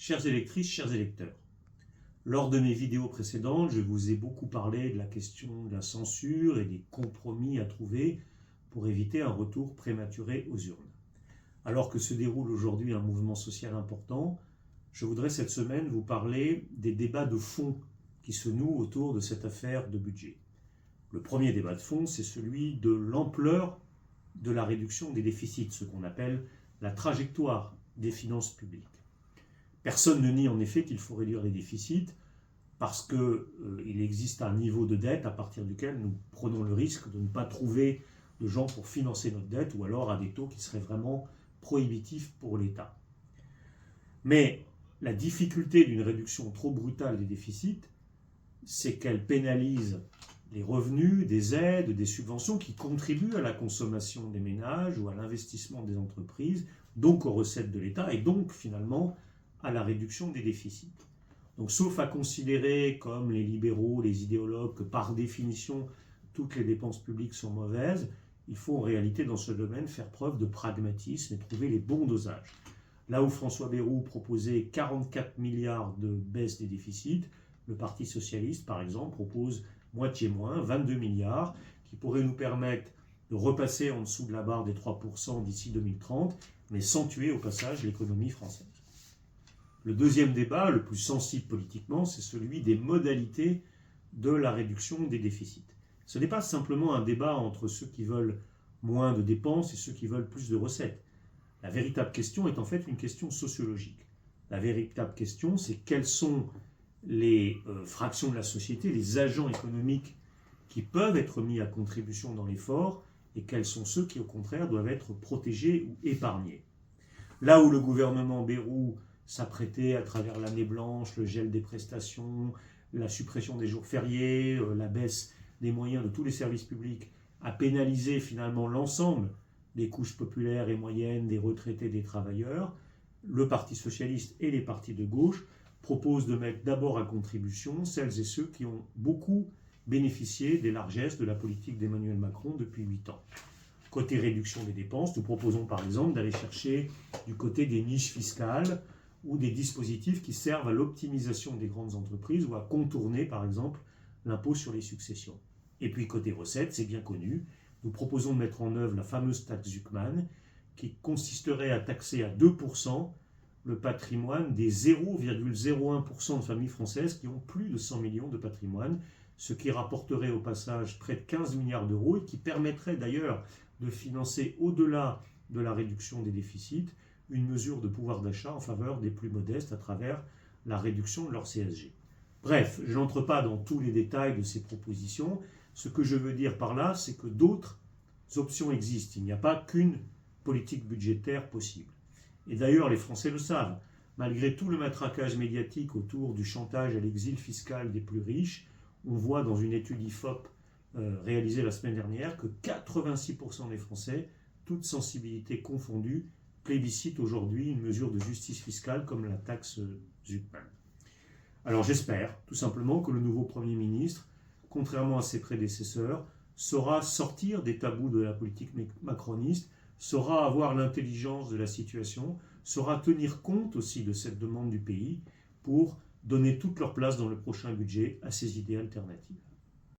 Chères électrices, chers électeurs, lors de mes vidéos précédentes, je vous ai beaucoup parlé de la question de la censure et des compromis à trouver pour éviter un retour prématuré aux urnes. Alors que se déroule aujourd'hui un mouvement social important, je voudrais cette semaine vous parler des débats de fond qui se nouent autour de cette affaire de budget. Le premier débat de fond, c'est celui de l'ampleur de la réduction des déficits, ce qu'on appelle la trajectoire des finances publiques. Personne ne nie en effet qu'il faut réduire les déficits parce qu'il existe un niveau de dette à partir duquel nous prenons le risque de ne pas trouver de gens pour financer notre dette ou alors à des taux qui seraient vraiment prohibitifs pour l'État. Mais la difficulté d'une réduction trop brutale des déficits, c'est qu'elle pénalise les revenus, des aides, des subventions qui contribuent à la consommation des ménages ou à l'investissement des entreprises, donc aux recettes de l'État et donc finalement à la réduction des déficits. Donc sauf à considérer comme les libéraux, les idéologues, que par définition toutes les dépenses publiques sont mauvaises, il faut en réalité dans ce domaine faire preuve de pragmatisme et trouver les bons dosages. Là où François Bayrou proposait 44 milliards de baisse des déficits, le Parti socialiste par exemple propose moitié moins, 22 milliards, qui pourraient nous permettre de repasser en dessous de la barre des 3% d'ici 2030, mais sans tuer au passage l'économie française. Le deuxième débat, le plus sensible politiquement, c'est celui des modalités de la réduction des déficits. Ce n'est pas simplement un débat entre ceux qui veulent moins de dépenses et ceux qui veulent plus de recettes. La véritable question est en fait une question sociologique. La véritable question, c'est quelles sont les fractions de la société, les agents économiques qui peuvent être mis à contribution dans l'effort et quels sont ceux qui, au contraire, doivent être protégés ou épargnés. Là où le gouvernement Bayrou s'apprêtait à travers l'année blanche, le gel des prestations, la suppression des jours fériés, la baisse des moyens de tous les services publics, à pénaliser finalement l'ensemble des couches populaires et moyennes, des retraités, des travailleurs, le Parti socialiste et les partis de gauche proposent de mettre d'abord à contribution celles et ceux qui ont beaucoup bénéficié des largesses de la politique d'Emmanuel Macron depuis 8 ans. Côté réduction des dépenses, nous proposons par exemple d'aller chercher du côté des niches fiscales ou des dispositifs qui servent à l'optimisation des grandes entreprises ou à contourner par exemple l'impôt sur les successions. Et puis côté recettes, c'est bien connu, nous proposons de mettre en œuvre la fameuse taxe Zuckman qui consisterait à taxer à 2% le patrimoine des 0,01% de familles françaises qui ont plus de 100 millions de patrimoine, ce qui rapporterait au passage près de 15 milliards d'euros et qui permettrait d'ailleurs de financer au-delà de la réduction des déficits une mesure de pouvoir d'achat en faveur des plus modestes à travers la réduction de leur CSG. Bref, je n'entre pas dans tous les détails de ces propositions. Ce que je veux dire par là, c'est que d'autres options existent. Il n'y a pas qu'une politique budgétaire possible. Et d'ailleurs, les Français le savent. Malgré tout le matraquage médiatique autour du chantage à l'exil fiscal des plus riches, on voit dans une étude IFOP réalisée la semaine dernière que 86% des Français, toutes sensibilités confondues, plébiscitent aujourd'hui une mesure de justice fiscale comme la taxe Zuckman. Alors j'espère tout simplement que le nouveau Premier ministre, contrairement à ses prédécesseurs, saura sortir des tabous de la politique macroniste, saura avoir l'intelligence de la situation, saura tenir compte aussi de cette demande du pays pour donner toute leur place dans le prochain budget à ces idées alternatives.